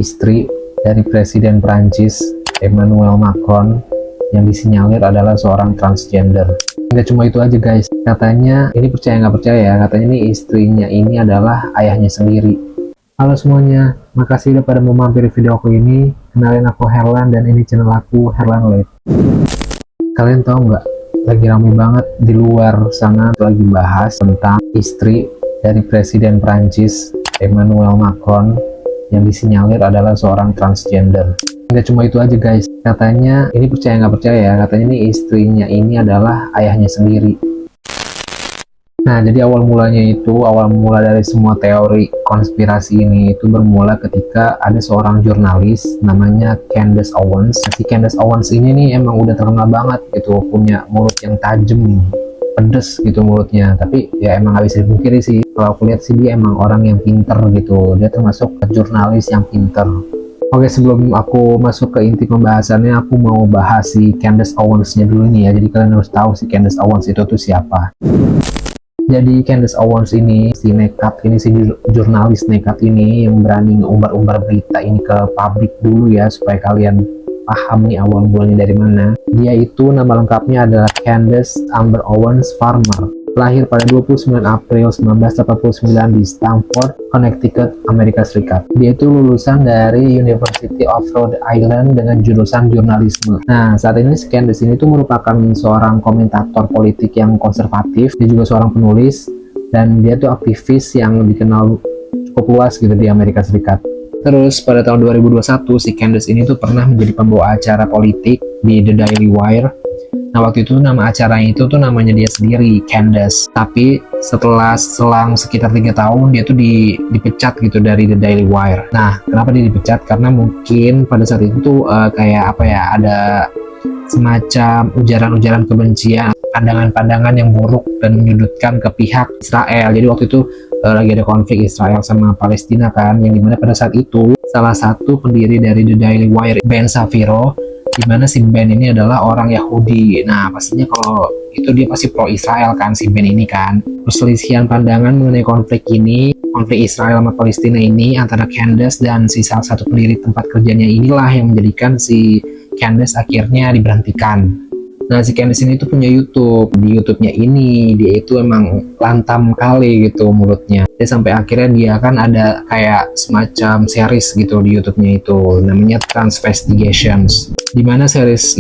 istri dari Presiden Prancis Emmanuel Macron yang disinyalir adalah seorang transgender. Nggak cuma itu aja guys, katanya ini percaya nggak percaya, katanya ini istrinya ini adalah ayahnya sendiri. Halo semuanya, makasih udah pada mau mampir video aku ini. Kenalin aku Herlan dan ini channel aku Herlan Late. Kalian tahu nggak, lagi rame banget di luar sana lagi bahas tentang istri dari Presiden Prancis Emmanuel Macron yang disinyalir adalah seorang transgender. Nggak cuma itu aja guys, katanya ini percaya nggak percaya, katanya ini istrinya ini adalah ayahnya sendiri. Nah, jadi awal mula dari semua teori konspirasi ini itu bermula ketika ada seorang jurnalis namanya Candace Owens. Si Candace Owens ini nih emang udah terkenal banget gitu, punya mulut yang tajam, pedes gitu mulutnya. Tapi ya emang gak bisa dipungkiri sih, kalau aku lihat sih dia emang orang yang pinter gitu, dia termasuk jurnalis yang pinter. Oke, sebelum aku masuk ke inti pembahasannya, aku mau bahas si Candace Owens-nya dulu nih ya. Jadi kalian harus tahu si Candace Owens itu tuh siapa. Jadi Candace Owens ini, si jurnalis nekat ini yang berani ngumbar-umbar berita ini ke publik dulu ya, supaya kalian paham nih awal mulanya dari mana. Dia itu nama lengkapnya adalah Candace Amber Owens Farmer. Lahir pada 29 April 1989 di Stamford, Connecticut, Amerika Serikat. Dia itu lulusan dari University of Rhode Island dengan jurusan jurnalisme. Nah, saat ini Candace ini tuh merupakan seorang komentator politik yang konservatif. Dia juga seorang penulis, dan dia tuh aktivis yang dikenal cukup luas gitu di Amerika Serikat. Terus pada tahun 2021 si Candace ini tuh pernah menjadi pembawa acara politik di The Daily Wire. Nah, waktu itu nama acaranya itu tuh namanya dia sendiri, Candace. Tapi setelah selang sekitar 3 tahun dia tuh dipecat gitu dari The Daily Wire. Nah, kenapa dia dipecat? Karena mungkin pada saat itu tuh kayak apa ya, ada semacam ujaran-ujaran kebencian, pandangan-pandangan yang buruk dan menyudutkan ke pihak Israel. Jadi waktu itu lagi ada konflik Israel sama Palestina kan, yang dimana pada saat itu salah satu pendiri dari The Daily Wire, Ben Shapiro, dimana si Ben ini adalah orang Yahudi. Nah, pastinya kalau itu dia pasti pro Israel kan, si Ben ini kan. Perselisihan pandangan mengenai konflik Israel sama Palestina ini antara Candace dan si salah satu pendiri tempat kerjanya inilah yang menjadikan si Candace akhirnya diberhentikan. Nah, si Candace ini tuh punya YouTube. Di YouTube-nya ini dia itu emang lantam kali gitu mulutnya. Dia sampai akhirnya dia kan ada kayak semacam series gitu di YouTube-nya itu, namanya Transvestigations. Dimana series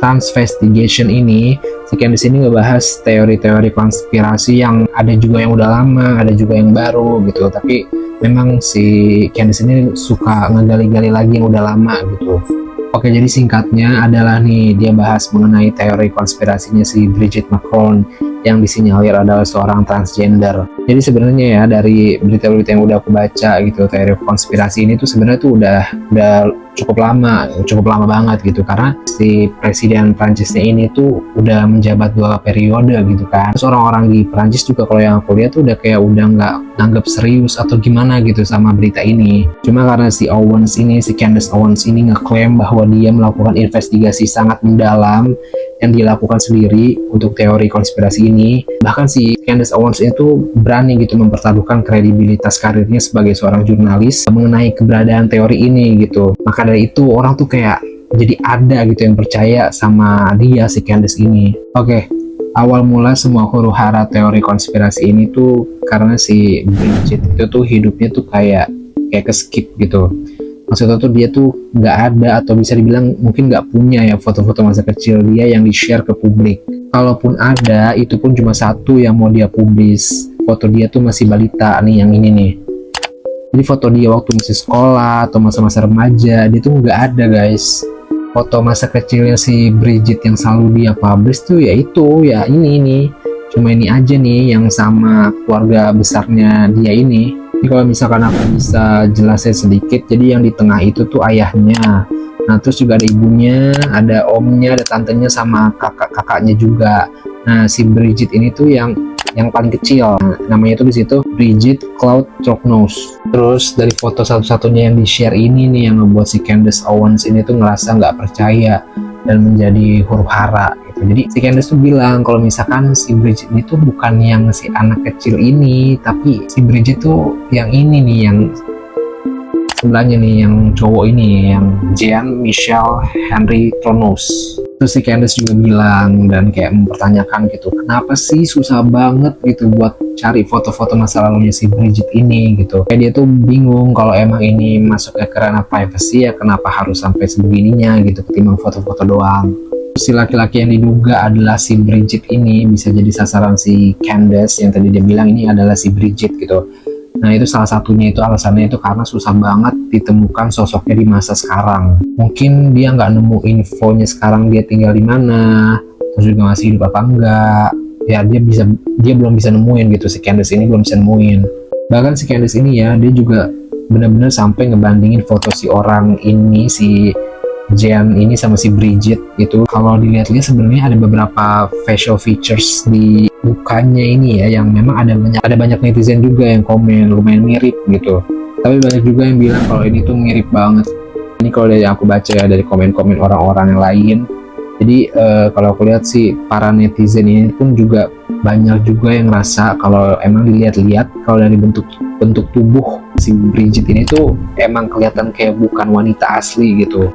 Transvestigation ini, si Candace ini ngebahas teori-teori konspirasi yang ada juga yang udah lama, ada juga yang baru gitu. Tapi memang si Candace ini suka ngegali-gali lagi yang udah lama gitu. Oke, jadi singkatnya adalah nih, dia bahas mengenai teori konspirasinya si Brigitte Macron yang disinyalir adalah seorang transgender. Jadi sebenarnya ya, dari berita-berita yang udah aku baca gitu, teori konspirasi ini tuh sebenarnya tuh udah cukup lama banget gitu, karena si Presiden Prancisnya ini tuh udah menjabat 2 periode gitu kan. Terus orang-orang di Prancis juga kalau yang aku lihat tuh udah nggak nanggap serius atau gimana gitu sama berita ini. Cuma karena si Candace Owens ini ngeklaim bahwa dia melakukan investigasi sangat mendalam yang dilakukan sendiri untuk teori konspirasi ini. Bahkan si Candace Owens itu berani gitu mempertaruhkan kredibilitas karirnya sebagai seorang jurnalis mengenai keberadaan teori ini gitu. Maka dari itu orang tuh kayak jadi ada gitu yang percaya sama dia, si Candace ini. Oke, awal mula semua huru-hara teori konspirasi ini tuh karena si Brigitte itu tuh hidupnya tuh kayak ke-skip gitu. Maksudnya tuh dia tuh nggak ada, atau bisa dibilang mungkin nggak punya ya foto-foto masa kecil dia yang di-share ke publik. Kalaupun ada, itu pun cuma satu yang mau dia publis. Foto dia tuh masih balita nih, yang ini nih. Jadi foto dia waktu masih sekolah atau masa-masa remaja, dia tuh nggak ada guys. Foto masa kecilnya si Brigitte yang selalu dia publish tuh ya itu, ya ini nih. Cuma ini aja nih yang sama keluarga besarnya dia ini. Jadi kalau misalkan aku bisa jelasin sedikit, jadi yang di tengah itu tuh ayahnya. Nah, terus juga ada ibunya, ada omnya, ada tantenya, sama kakaknya juga. Nah, si Brigitte ini tuh yang paling kecil. Nah, namanya tuh di situ Brigitte Claude Trognous. Terus dari foto satu-satunya yang di-share ini nih yang ngebuat si Candace Owens ini tuh ngerasa nggak percaya dan menjadi huru-hara gitu. Jadi si Candace tuh bilang kalau misalkan si Brigitte ini tuh bukan yang si anak kecil ini, tapi si Brigitte tuh yang ini nih, sebelahnya nih yang cowok ini, yang Jean-Michel Henry Tronos. Terus si Candace juga bilang dan kayak mempertanyakan gitu, kenapa sih susah banget gitu buat cari foto-foto masa lalunya si Bridget ini gitu. Kayak dia tuh bingung kalau emang ini masuk ke ranah privacy ya kenapa harus sampai sebegininya gitu ketimbang foto-foto doang. Si laki-laki yang diduga adalah si Bridget ini bisa jadi sasaran si Candace yang tadi dia bilang ini adalah si Bridget gitu. Nah itu salah satunya itu alasannya itu karena susah banget ditemukan sosoknya di masa sekarang. Mungkin dia nggak nemu infonya sekarang dia tinggal di mana, terus juga masih hidup apa enggak. Ya dia belum bisa nemuin gitu, si Candace ini belum bisa nemuin. Bahkan si Candace ini ya dia juga benar-benar sampai ngebandingin foto si orang ini, si Jean ini sama si Bridget itu. Kalau dilihat-lihat sebenarnya ada beberapa facial features di mukanya ini ya yang memang ada banyak netizen juga yang komen lumayan mirip gitu. Tapi banyak juga yang bilang kalau ini tuh mirip banget. Ini kalau dari aku baca ya dari komen-komen orang-orang yang lain. Jadi kalau aku lihat sih para netizen ini pun juga banyak juga yang ngerasa kalau emang dilihat-lihat kalau dari bentuk tubuh si Bridget ini tuh emang kelihatan kayak bukan wanita asli gitu.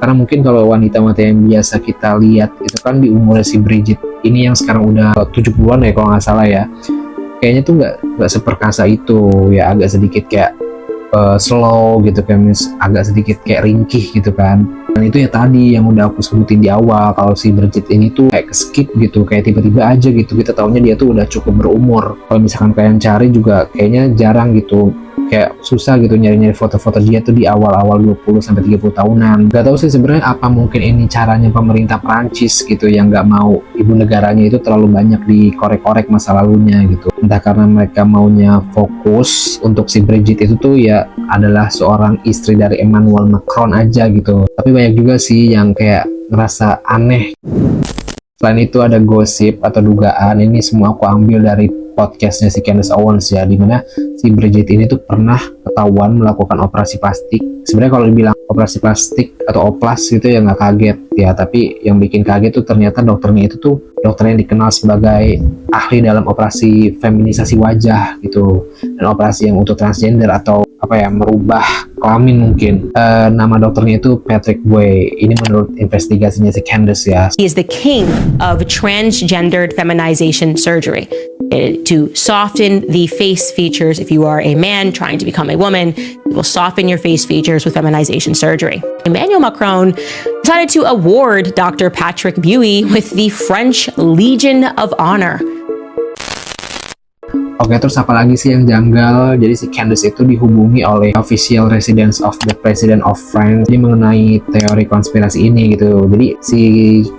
Karena mungkin kalau wanita-wanita yang biasa kita lihat itu kan di umur si Bridget ini yang sekarang udah 70-an ya kalau nggak salah ya, kayaknya tuh nggak seperkasa itu ya, agak sedikit kayak slow gitu kan, agak sedikit kayak ringkih gitu kan. Dan itu ya tadi yang udah aku sebutin di awal, kalau si Bridget ini tuh kayak skip gitu, kayak tiba-tiba aja gitu kita taunya dia tuh udah cukup berumur. Kalau misalkan kalian cari juga kayaknya jarang gitu, kayak susah gitu nyari-nyari foto-foto dia tuh di awal-awal 20-30 tahunan. Gak tahu sih sebenarnya apa mungkin ini caranya pemerintah Prancis gitu yang gak mau ibu negaranya itu terlalu banyak dikorek-korek masa lalunya gitu. Entah karena mereka maunya fokus untuk si Bridget itu tuh ya adalah seorang istri dari Emmanuel Macron aja gitu. Tapi banyak juga sih yang kayak ngerasa aneh. Selain itu ada gosip atau dugaan, ini semua aku ambil dari podcastnya si Candace Owens ya, dimana si Bridget ini tuh pernah ketahuan melakukan operasi plastik. Sebenarnya kalau dibilang operasi plastik atau oplas itu ya nggak kaget ya, tapi yang bikin kaget tuh ternyata dokternya itu tuh dokter yang dikenal sebagai ahli dalam operasi feminisasi wajah gitu, dan operasi yang untuk transgender atau apa ya, merubah kelamin mungkin. Nama dokternya itu Patrick Boy. Ini menurut investigasinya si Candace ya. He is the king of transgendered feminization surgery. To soften the face features, if you are a man trying to become a woman, it will soften your face features with feminization surgery. Emmanuel Macron decided to award Dr. Patrick Buey with the French Legion of Honor. Oke, terus apa lagi sih yang janggal? Jadi si Candace itu dihubungi oleh official residence of the President of France. Jadi mengenai teori konspirasi ini gitu. Jadi si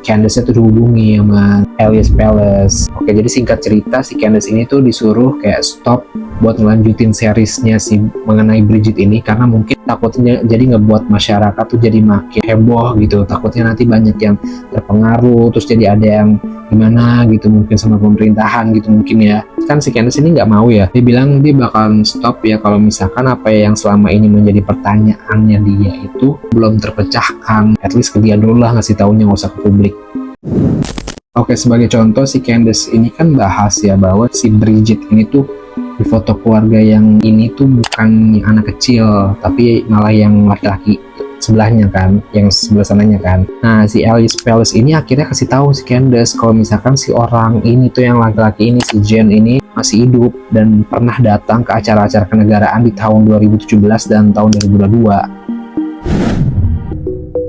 Candace itu dihubungi sama Elias Palace. Oke, jadi singkat cerita si Candace ini tuh disuruh kayak stop buat ngelanjutin seriesnya si mengenai Bridget ini karena mungkin takutnya jadi ngebuat masyarakat tuh jadi makin heboh gitu. Takutnya nanti banyak yang terpengaruh, terus jadi ada yang gimana gitu mungkin sama pemerintahan gitu mungkin ya. Kan si Candace ini nggak mau ya, dia bilang dia bakalan stop ya kalau misalkan apa yang selama ini menjadi pertanyaannya dia itu belum terpecahkan. At least ke dia dulu lah ngasih taunya, nggak usah ke publik. Oke, sebagai contoh si Candace ini kan bahas ya bahwa si Bridget ini tuh di foto keluarga yang ini tuh bukan yang anak kecil tapi malah yang laki-laki sebelahnya kan, yang sebelah sananya kan. Nah si Elias Palace ini akhirnya kasih tahu si Candace kalau misalkan si orang ini tuh yang laki-laki ini, si Jean ini masih hidup dan pernah datang ke acara-acara kenegaraan di tahun 2017 dan tahun 2022.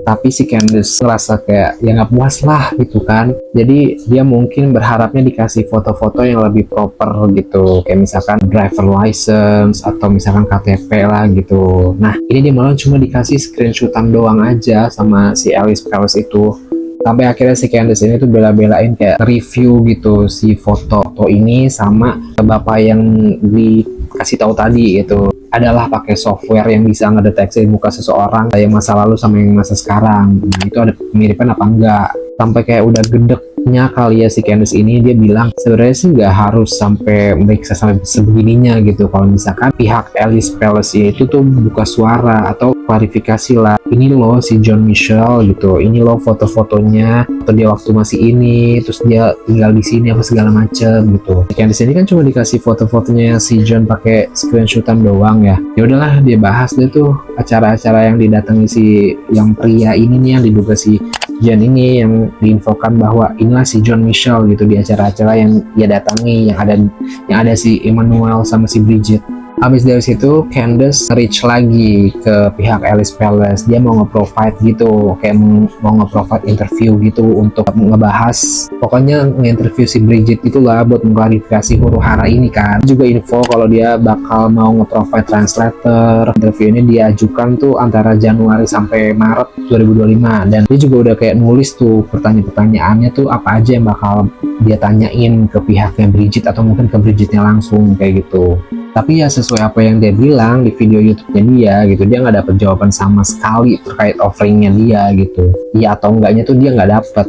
Tapi si Candace ngerasa kayak ya nggak puas lah gitu kan, jadi dia mungkin berharapnya dikasih foto-foto yang lebih proper gitu, kayak misalkan driver license atau misalkan KTP lah gitu. Nah ini dia malah cuma dikasih screenshotan doang aja sama si Elias Palace itu. Sampai akhirnya si Candace ini tuh bela-belain kayak review gitu si foto ini sama bapak yang dikasih tahu tadi gitu adalah pakai software yang bisa ngedeteksi muka seseorang yang masa lalu sama yang masa sekarang. Nah itu ada kemiripan apa enggak, sampai kayak udah gedek menurutnya kali ya si Candace ini, dia bilang sebenarnya sih nggak harus sampai meriksa sampai sebegininya gitu. Kalau misalkan pihak Alice Palace itu tuh buka suara atau klarifikasi lah, ini loh si John Michelle gitu, ini loh foto-fotonya, atau dia waktu masih ini, terus dia tinggal di sini apa segala macem gitu. Candace ini kan cuma dikasih foto-fotonya si John pakai screenshotan doang ya. Ya udahlah, dia bahas deh tuh acara-acara yang didatangi si yang pria ini nih, yang diduga si John ini, yang diinfokan bahwa inilah si John Michelle gitu di acara-acara yang dia datangi, yang ada si Emmanuel sama si Bridget. Habis dari situ Candace reach lagi ke pihak Alice Palace. Dia mau nge-provide gitu, kayak mau nge-provide interview gitu untuk ngebahas, pokoknya nge-interview si Bridget itulah buat mengklarifikasi huru-hara ini kan. Juga info kalau dia bakal mau nge-provide translator. Interview ini diajukan tuh antara Januari sampai Maret 2025, dan dia juga udah kayak nulis tuh pertanyaan-pertanyaannya tuh apa aja yang bakal dia tanyain ke pihaknya Bridget, atau mungkin ke Bridgetnya langsung kayak gitu. Tapi ya sesuai apa yang dia bilang di video YouTube-nya dia gitu, dia nggak dapet jawaban sama sekali terkait offeringnya dia gitu. Iya atau enggaknya tuh dia nggak dapet.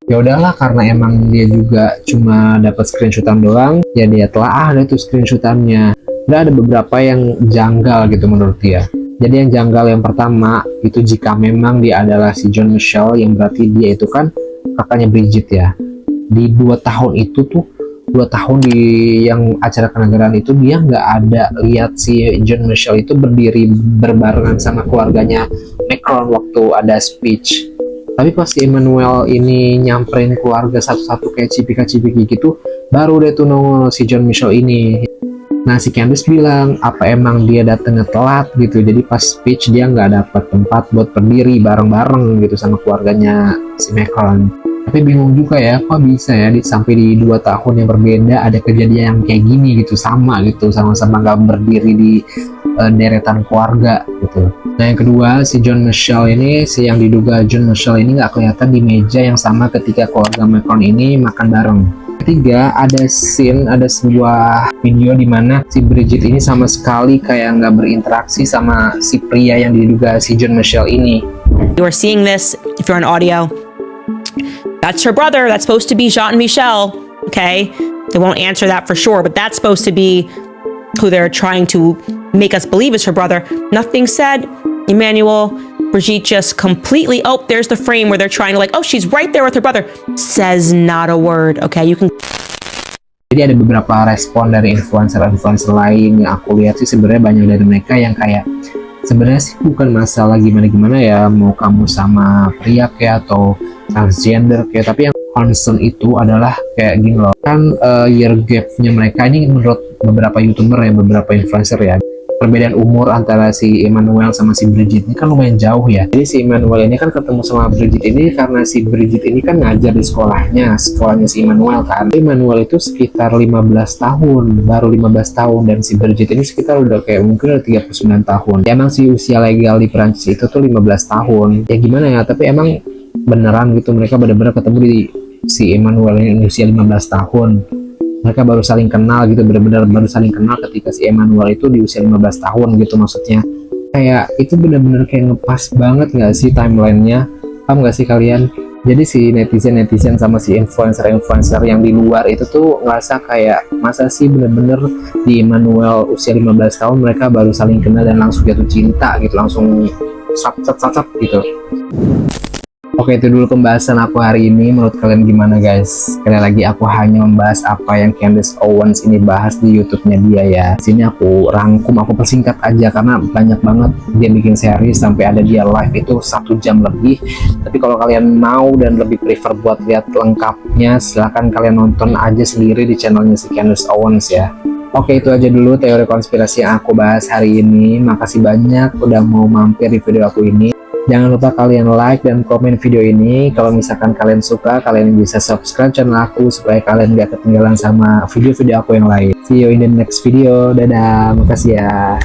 Ya udahlah, karena emang dia juga cuma dapat screenshotan doang, ya dia telah ada tuh screenshotannya. Dan ada beberapa yang janggal gitu menurut dia. Jadi yang janggal yang pertama itu, jika memang dia adalah si John Michelle, yang berarti dia itu kan kakaknya Bridget ya. Di 2 tahun itu tuh, 2 tahun di yang acara kenegaraan itu, dia nggak ada lihat si John Michelle itu berdiri berbarengan sama keluarganya Macron waktu ada speech. Tapi pas si Emmanuel ini nyamperin keluarga satu-satu kayak cipika-cipiki gitu, baru deh tuh nongol si John Michelle ini. Nah si Candace bilang apa emang dia datangnya telat gitu, jadi pas speech dia nggak dapat tempat buat berdiri bareng-bareng gitu sama keluarganya si Macron. Tapi bingung juga ya, kok bisa ya sampai di 2 tahun yang berbeda ada kejadian yang kayak gini gitu, sama gitu, sama-sama nggak berdiri di deretan keluarga gitu. Nah yang kedua, si John Michelle ini, si yang diduga John Michelle ini nggak kelihatan di meja yang sama ketika keluarga Macron ini makan bareng. Ketiga, ada sebuah video di mana si Bridget ini sama sekali kayak nggak berinteraksi sama si pria yang diduga si John Michelle ini. You are seeing this, if you're on audio, that's her brother. That's supposed to be Jean-Michel, okay? They won't answer that for sure, but that's supposed to be who they're trying to make us believe is her brother. Nothing said. Emmanuel, Brigitte just completely, oh, there's the frame where they're trying to like, oh, she's right there with her brother. Says not a word, okay? You can... Jadi ada beberapa respon dari influencer-influencer lain yang aku lihat sih, sebenarnya banyak dari mereka yang kayak, sebenarnya sih bukan masalah gimana-gimana ya, mau kamu sama pria kayak atau transgender kayak, tapi yang concern itu adalah kayak gini loh, kan year gap-nya mereka ini menurut beberapa youtuber ya, beberapa influencer ya, perbedaan umur antara si Emmanuel sama si Bridget ini kan lumayan jauh ya. Jadi si Emmanuel ini kan ketemu sama Bridget ini karena si Bridget ini kan ngajar di sekolahnya si Emmanuel kan. Emmanuel itu sekitar 15 tahun, baru 15 tahun, dan si Bridget ini sekitar udah kayak mungkin udah 39 tahun. Ya, emang si usia legal di Prancis itu tuh 15 tahun. Ya gimana ya, tapi emang beneran gitu mereka bener-bener ketemu di si Emmanuel ini usia 15 tahun. Mereka baru saling kenal gitu, benar-benar baru saling kenal ketika si Emmanuel itu di usia 15 tahun gitu. Maksudnya kayak itu benar-benar kayak ngepas banget nggak sih timelinenya, paham nggak sih kalian? Jadi si netizen sama si influencer yang di luar itu tuh ngerasa kayak, masa sih bener-bener di Emmanuel usia 15 tahun mereka baru saling kenal dan langsung jatuh cinta gitu, langsung sap gitu. Oke, itu dulu pembahasan aku hari ini. Menurut kalian gimana guys? Sekali lagi aku hanya membahas apa yang Candace Owens ini bahas di YouTube-nya dia ya. Sini aku rangkum, aku persingkat aja karena banyak banget dia bikin series sampai ada dia live itu 1 jam lebih. Tapi kalau kalian mau dan lebih prefer buat lihat lengkapnya, silahkan kalian nonton aja sendiri di channelnya si Candace Owens ya. Oke, itu aja dulu teori konspirasi yang aku bahas hari ini. Makasih banyak udah mau mampir di video aku ini. Jangan lupa kalian like dan komen video ini. Kalau misalkan kalian suka, kalian bisa subscribe channel aku supaya kalian gak ketinggalan sama video-video aku yang lain. See you in the next video. Dadah, makasih ya.